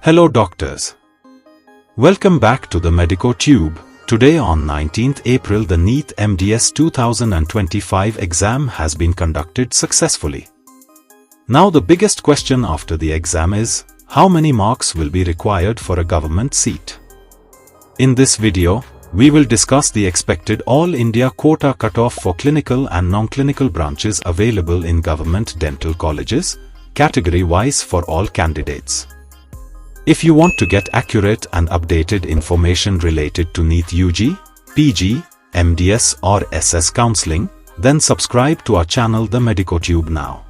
Hello doctors. Welcome back to the Medico Tube. Today on 19th April the Neet Mds 2025 exam has been conducted successfully. Now the biggest question after the exam is, how many marks will be required for a government seat? In this video, we will discuss the expected All India quota cutoff for clinical and non-clinical branches available in government dental colleges, category-wise for all candidates. If you want to get accurate and updated information related to Neet UG, PG, MDS or SS counseling, then subscribe to our channel The Medico Tube now.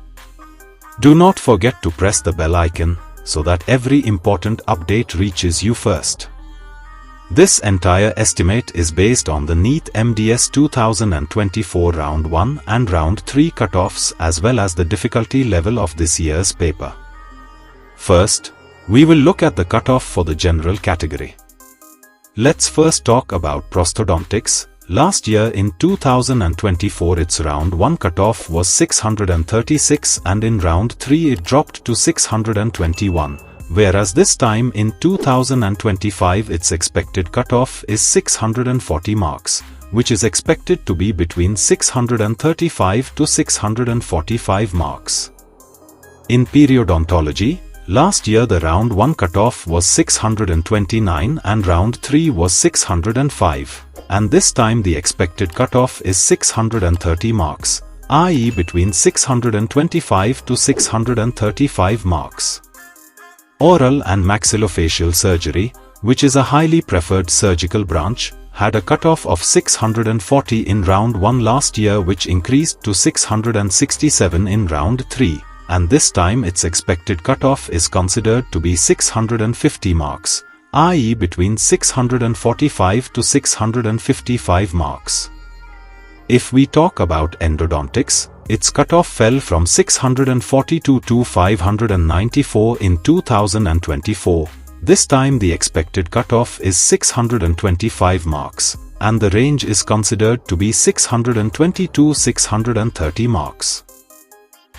Do not forget to press the bell icon so that every important update reaches you first. This entire estimate is based on the Neet Mds 2024 Round 1 and Round 3 cutoffs as well as the difficulty level of this year's paper. First, we will look at the cutoff for the general category. Let's first talk about prosthodontics. Last year in 2024 its Round 1 cutoff was 636 and in Round 3 it dropped to 621, whereas this time in 2025 its expected cutoff is 640 marks, which is expected to be between 635 to 645 marks. In periodontology, last year the Round 1 cutoff was 629 and Round 3 was 605, and this time the expected cutoff is 630 marks, i.e. between 625 to 635 marks. Oral and maxillofacial surgery, which is a highly preferred surgical branch, had a cutoff of 640 in Round 1 last year, which increased to 667 in Round 3. And this time its expected cutoff is considered to be 650 marks, i.e. between 645 to 655 marks. If we talk about endodontics, its cutoff fell from 642 to 594 in 2024. This time the expected cutoff is 625 marks, and the range is considered to be 620 to 630 marks.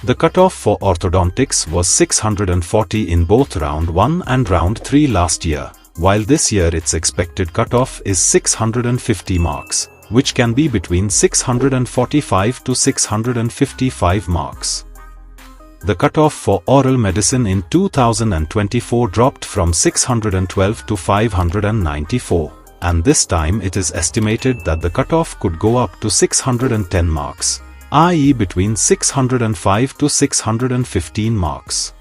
The cutoff for orthodontics was 640 in both Round 1 and Round 3 last year, while this year its expected cutoff is 650 marks, which can be between 645 to 655 marks. The cutoff for oral medicine in 2024 dropped from 612 to 594, and this time it is estimated that the cutoff could go up to 610 marks, i.e. between 605 to 615 marks.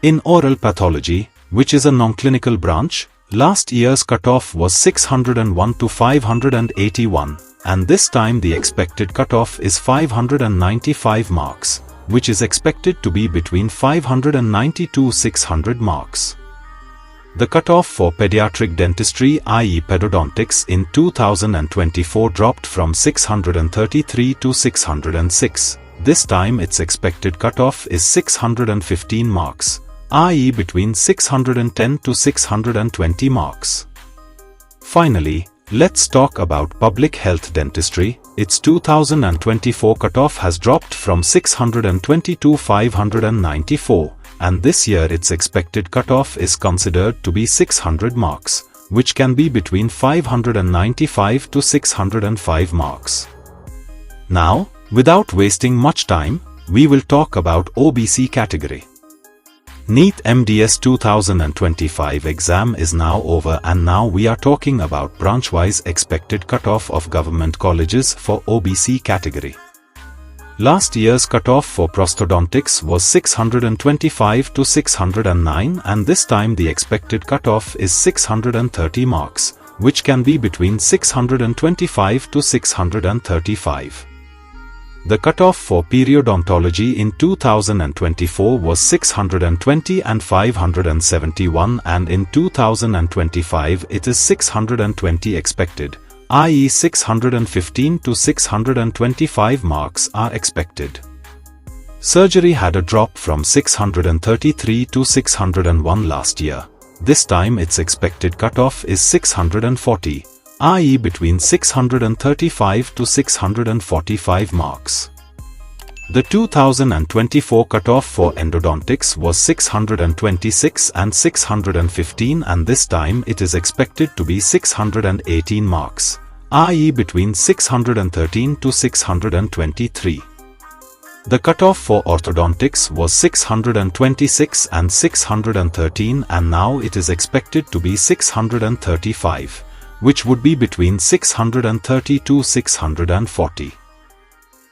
In oral pathology, which is a non-clinical branch, last year's cutoff was 601 to 581, and this time the expected cutoff is 595 marks, which is expected to be between 590 to 600 marks. The cutoff for pediatric dentistry, i.e. pedodontics, in 2024 dropped from 633 to 606. This time its expected cutoff is 615 marks, i.e. between 610 to 620 marks. Finally, let's talk about public health dentistry. Its 2024 cutoff has dropped from 620 to 594. And this year its expected cutoff is considered to be 600 marks, which can be between 595 to 605 marks. Now, without wasting much time, we will talk about OBC category. Neet Mds 2025 exam is now over, and now we are talking about branch-wise expected cutoff of government colleges for OBC category. Last year's cutoff for prosthodontics was 625 to 609, and this time the expected cutoff is 630 marks, which can be between 625 to 635. The cutoff for periodontology in 2024 was 620 and 571, and in 2025 it is 620 expected, i.e. 615 to 625 marks are expected. Surgery had a drop from 633 to 601 last year. This time its expected cutoff is 640, i.e. between 635 to 645 marks. The 2024 cutoff for endodontics was 626 and 615, and this time it is expected to be 618 marks, i.e. between 613 to 623. The cutoff for orthodontics was 626 and 613, and now it is expected to be 635, which would be between 630 to 640.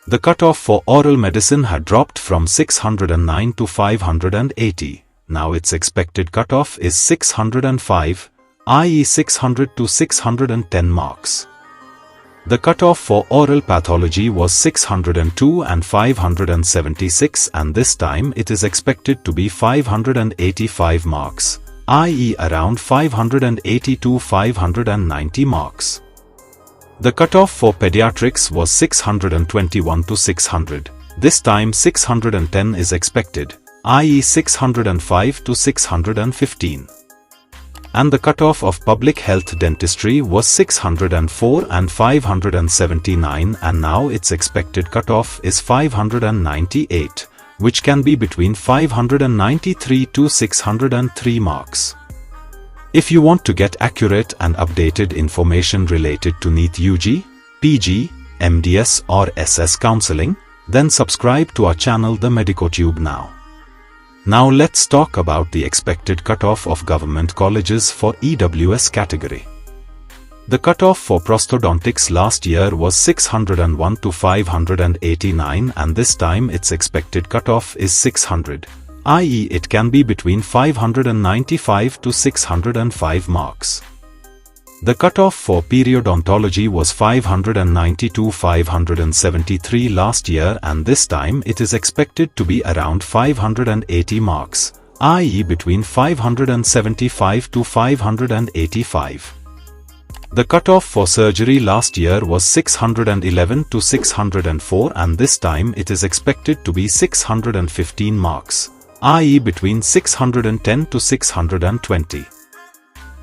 The cutoff for oral medicine had dropped from 609 to 580. Now its expected cutoff is 605, i.e. 600 to 610 marks. The cutoff for oral pathology was 602 and 576, and this time it is expected to be 585 marks, i.e. around 580 to 590 marks. The cutoff for pediatrics was 621 to 600. This time 610 is expected, i.e. 605 to 615. And the cutoff of public health dentistry was 604 and 579, and now its expected cutoff is 598, which can be between 593 to 603 marks. If you want to get accurate and updated information related to NEET UG, PG, MDS or SS counseling, then subscribe to our channel The MedicoTube now. Now let's talk about the expected cutoff of government colleges for EWS category. The cutoff for prosthodontics last year was 601 to 589, and this time its expected cutoff is 600. i.e. it can be between 595 to 605 marks. The cutoff for periodontology was 590 to 573 last year, and this time it is expected to be around 580 marks, i.e. between 575 to 585. The cutoff for surgery last year was 611 to 604, and this time it is expected to be 615 marks, i.e. between 610 to 620.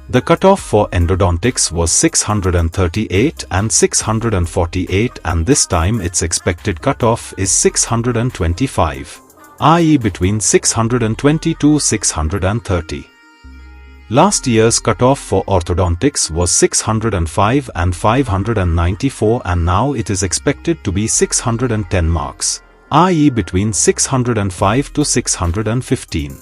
The cutoff for endodontics was 638 and 648, and this time its expected cutoff is 625, i.e. between 620 to 630. Last year's cutoff for orthodontics was 605 and 594, and now it is expected to be 610 marks, i.e. between 605 to 615.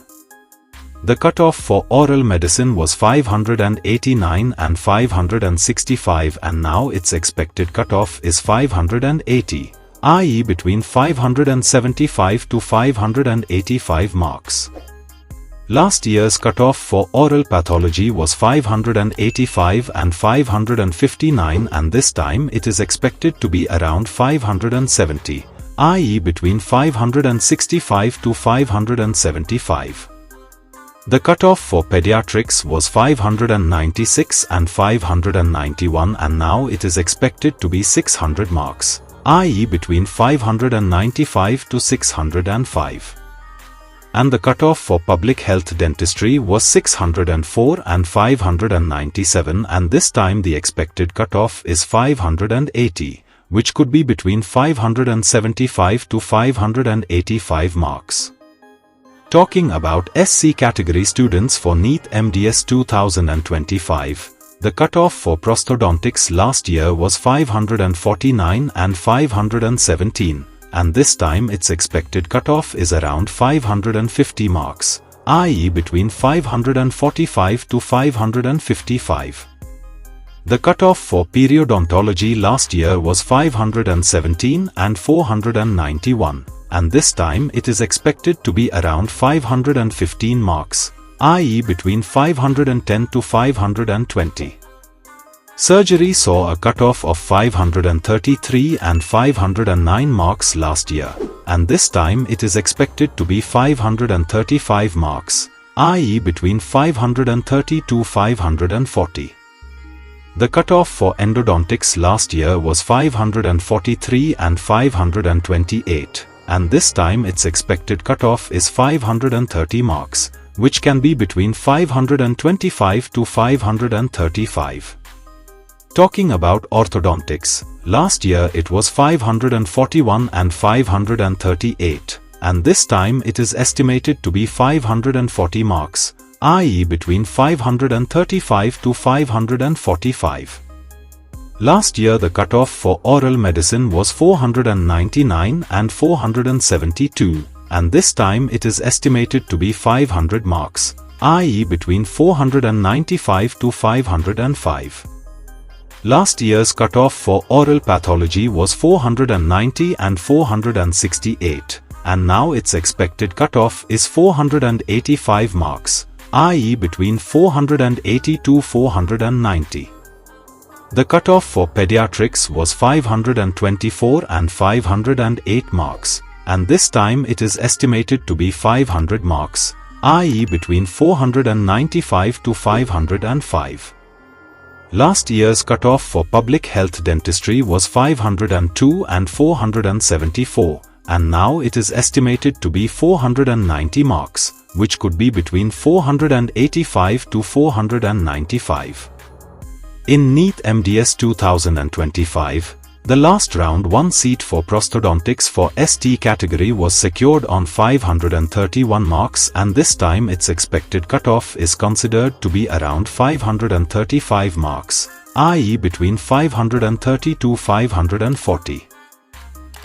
The cutoff for oral medicine was 589 and 565, and now its expected cutoff is 580, i.e. between 575 to 585 marks. Last year's cutoff for oral pathology was 585 and 559, and this time it is expected to be around 570, i.e. between 565 to 575. The cutoff for pediatrics was 596 and 591, and now it is expected to be 600 marks, i.e. between 595 to 605. And the cutoff for public health dentistry was 604 and 597, and this time the expected cutoff is 580, which could be between 575 to 585 marks. Talking about SC category students for NEET MDS 2025, the cutoff for prosthodontics last year was 549 and 517, and this time its expected cutoff is around 550 marks, i.e. between 545 to 555. The cutoff for periodontology last year was 517 and 491. And this time it is expected to be around 515 marks, i.e. between 510 to 520. Surgery saw a cutoff of 533 and 509 marks last year, and this time it is expected to be 535 marks, i.e. between 530 to 540. The cutoff for endodontics last year was 543 and 528. And this time its expected cutoff is 530 marks, which can be between 525 to 535. Talking about orthodontics, last year it was 541 and 538, and this time it is estimated to be 540 marks, i.e. between 535 to 545. Last year the cutoff for oral medicine was 499 and 472, and this time it is estimated to be 500 marks, i.e. between 495 to 505. Last year's cutoff for oral pathology was 490 and 468, and now its expected cutoff is 485 marks, i.e. between 480 to 490. The cutoff for pediatrics was 524 and 508 marks, and this time it is estimated to be 500 marks, i.e. between 495 to 505. Last year's cutoff for public health dentistry was 502 and 474, and now it is estimated to be 490 marks, which could be between 485 to 495. In Neet Mds 2025, the last round 1 seat for prosthodontics for ST category was secured on 531 marks, and this time its expected cutoff is considered to be around 535 marks, i.e. between 530 to 540.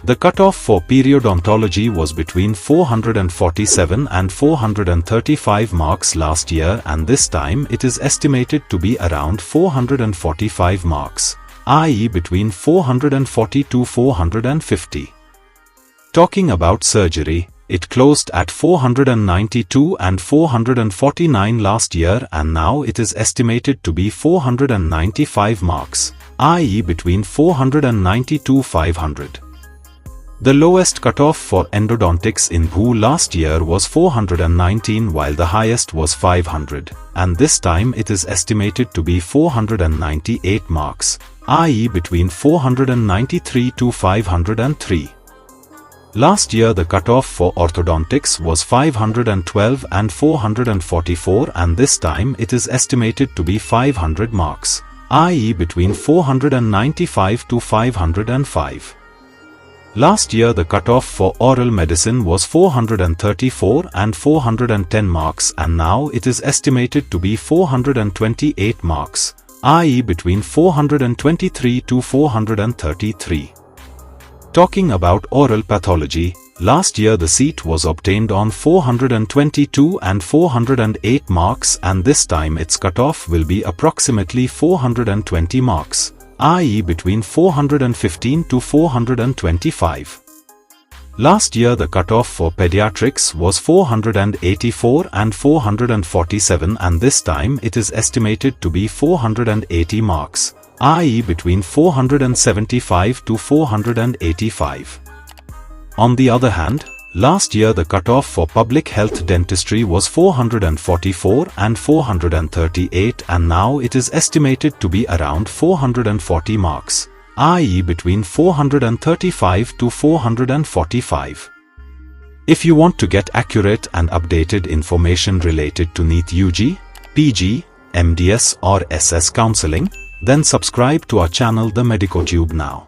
The cutoff for periodontology was between 447 and 435 marks last year, and this time it is estimated to be around 445 marks, i.e. between 440 to 450. Talking about surgery, it closed at 492 and 449 last year, and now it is estimated to be 495 marks, i.e. between 490 to 500. The lowest cutoff for endodontics in BHU last year was 419, while the highest was 500, and this time it is estimated to be 498 marks, i.e. between 493 to 503. Last year the cutoff for orthodontics was 512 and 444, and this time it is estimated to be 500 marks, i.e. between 495 to 505. Last year the cutoff for oral medicine was 434 and 410 marks, and now it is estimated to be 428 marks, i.e. between 423 to 433. Talking about oral pathology, last year the seat was obtained on 422 and 408 marks, and this time its cutoff will be approximately 420 marks, i.e. between 415 to 425. Last year the cutoff for pediatrics was 484 and 447, and this time it is estimated to be 480 marks, i.e. between 475 to 485. On the other hand, last year the cutoff for public health dentistry was 444 and 438, and now it is estimated to be around 440 marks, i.e. between 435 to 445. If you want to get accurate and updated information related to NEET UG, PG, MDS or SS counseling, then subscribe to our channel The Medicotube now.